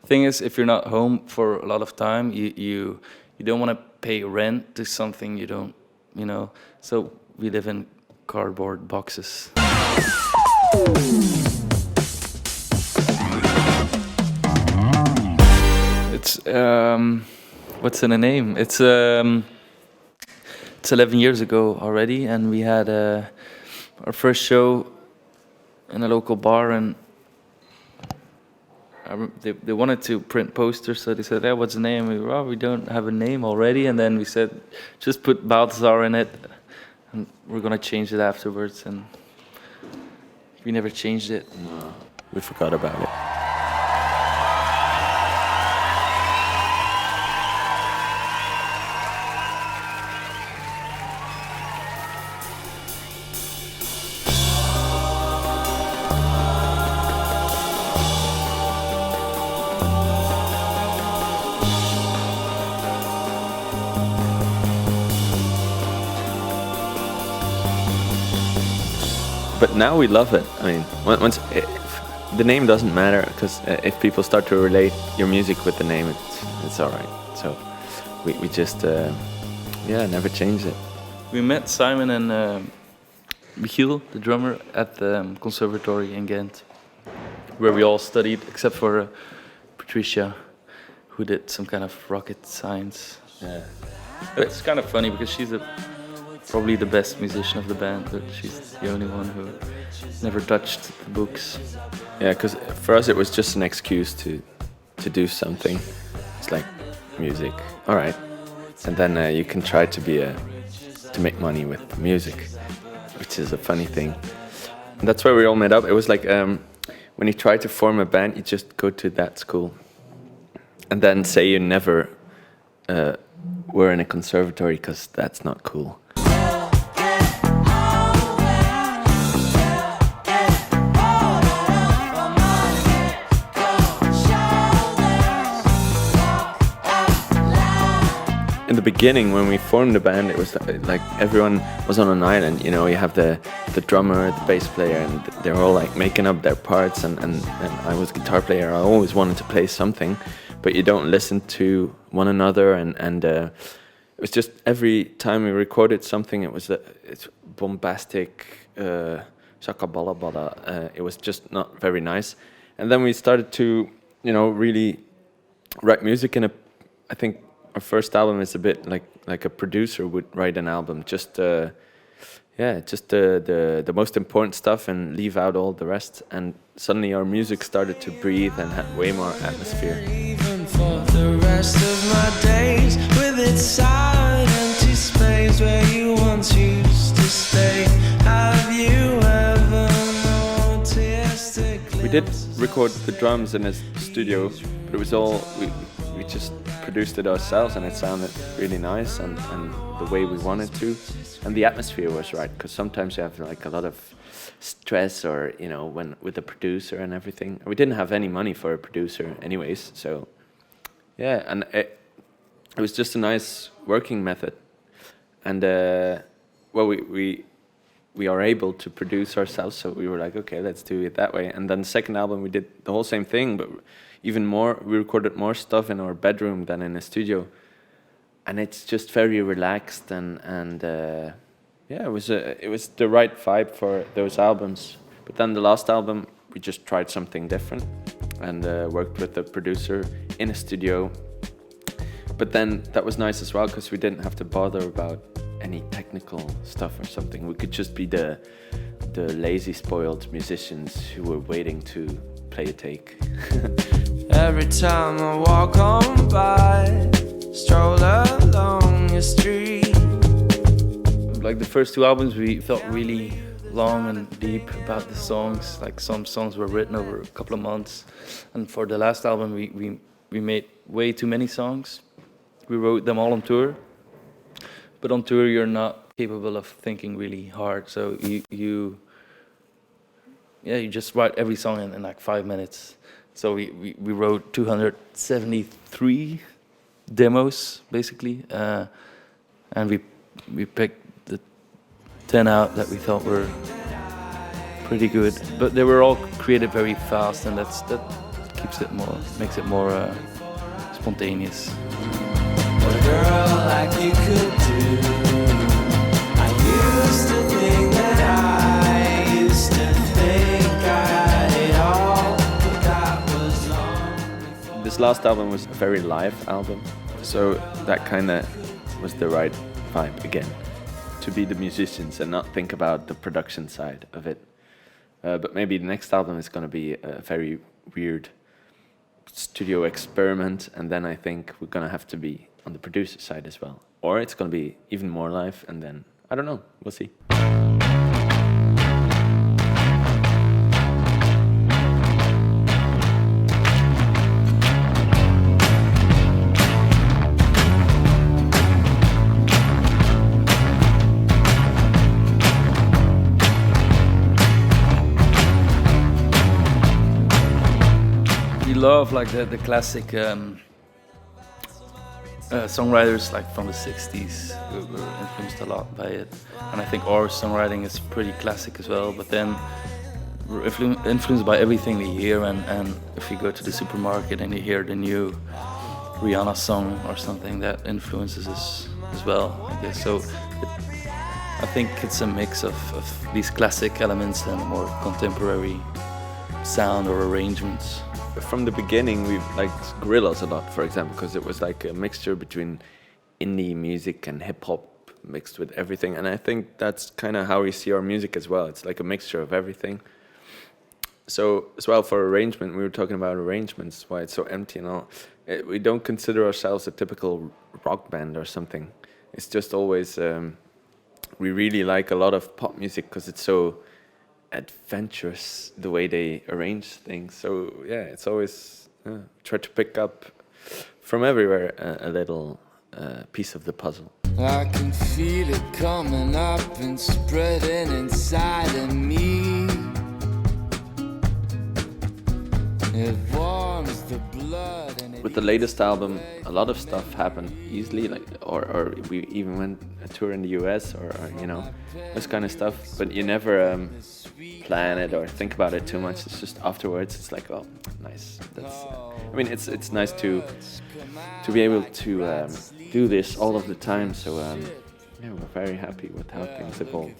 Thing is, if you're not home for a lot of time, you don't want to pay rent to something you don't, you know. So we live in cardboard boxes. It's what's in the name? It's 11 years ago already, and we had our first show in a local bar, and they wanted to print posters, so they said, "Yeah, what's the name?" We were, "Oh, we don't have a name already," and then we said, "Just put Balthazar in it, and we're gonna change it afterwards." And we never changed it. No, we forgot about it. But now we love it. I mean, the name doesn't matter, because if people start to relate your music with the name, it's all right. So we just never change it. We met Simon and Michiel, the drummer, at the conservatory in Ghent, where we all studied, except for Patricia, who did some kind of rocket science. Yeah. It's kind of funny because she's probably the best musician of the band, but she's the only one who never touched the books. Yeah, because for us it was just an excuse to do something. It's like music, all right, and then you can try to make money with music, which is a funny thing. And that's where we all met up. It was like when you try to form a band, you just go to that school, and then say you never were in a conservatory, because that's not cool. In the beginning, when we formed the band, it was like everyone was on an island. You know, you have the drummer, the bass player, and they're all like making up their parts. And I was guitar player. I always wanted to play something, but you don't listen to one another. And it was just every time we recorded something, it's bombastic, shakabalabala. It was just not very nice. And then we started to, really write music in I think. Our first album is a bit like a producer would write an album, just the most important stuff and leave out all the rest. And suddenly our music started to breathe and had way more atmosphere. Even for the rest of my days, with its silent empty space where you once used to stay. Have you ever noticed it? We did record the drums in his studio, but it was all we just produced it ourselves, and it sounded really nice and the way we wanted to, and the atmosphere was right, because sometimes you have like a lot of stress, or when with the producer and everything. We didn't have any money for a producer anyways, so yeah, and it was just a nice working method. And we are able to produce ourselves, so we were like, okay, let's do it that way. And then the second album we did the whole same thing, but even more, we recorded more stuff in our bedroom than in a studio, and it's just very relaxed, and it was the right vibe for those albums. But then the last album, we just tried something different and worked with the producer in a studio. But then that was nice as well, because we didn't have to bother about any technical stuff or something. We could just be the lazy, spoiled musicians who were waiting to play a take. Every time I walk on by, stroll along your street. Like the first two albums, we felt really long and deep about the songs. Like some songs were written over a couple of months, and for the last album, we made way too many songs. We wrote them all on tour, but on tour you're not capable of thinking really hard. So you just write every song in like 5 minutes. So we wrote 273 demos basically, and we picked the 10 out that we thought were pretty good. But they were all created very fast, and that makes it more spontaneous. What a girl like you could do. I used to think that I used to think I had it all, but that was long. This last album was a very live album, so that kind of was the right vibe again, to be the musicians and not think about the production side of it. But maybe the next album is going to be a very weird studio experiment, and then I think we're going to have to be on the producer side as well. Or it's going to be even more live, and then, I don't know, we'll see. Love like the classic songwriters like from the 60s who were influenced a lot by it, and I think our songwriting is pretty classic as well, but then we're influenced by everything we hear, and if you go to the supermarket and you hear the new Rihanna song or something, that influences us as well, I guess. So I think it's a mix of these classic elements and more contemporary sound or arrangements. From the beginning, we liked Gorillaz a lot, for example, because it was like a mixture between indie music and hip-hop mixed with everything. And I think that's kind of how we see our music as well. It's like a mixture of everything. So as well, for arrangement, we were talking about arrangements, why it's so empty and all. We don't consider ourselves a typical rock band or something. It's just always, we really like a lot of pop music because it's so adventurous the way they arrange things. So yeah, it's always try to pick up from everywhere a little piece of the puzzle. I can feel it coming up and spreading inside of me. It warms the blood and with the latest album, a lot of stuff happened easily, like or we even went a tour in the US or you know, this kind of stuff, but you never plan it or think about it too much. It's just afterwards it's like, oh, nice. That's I mean, it's nice to be able to do this all of the time, so yeah, we're very happy with how things evolve.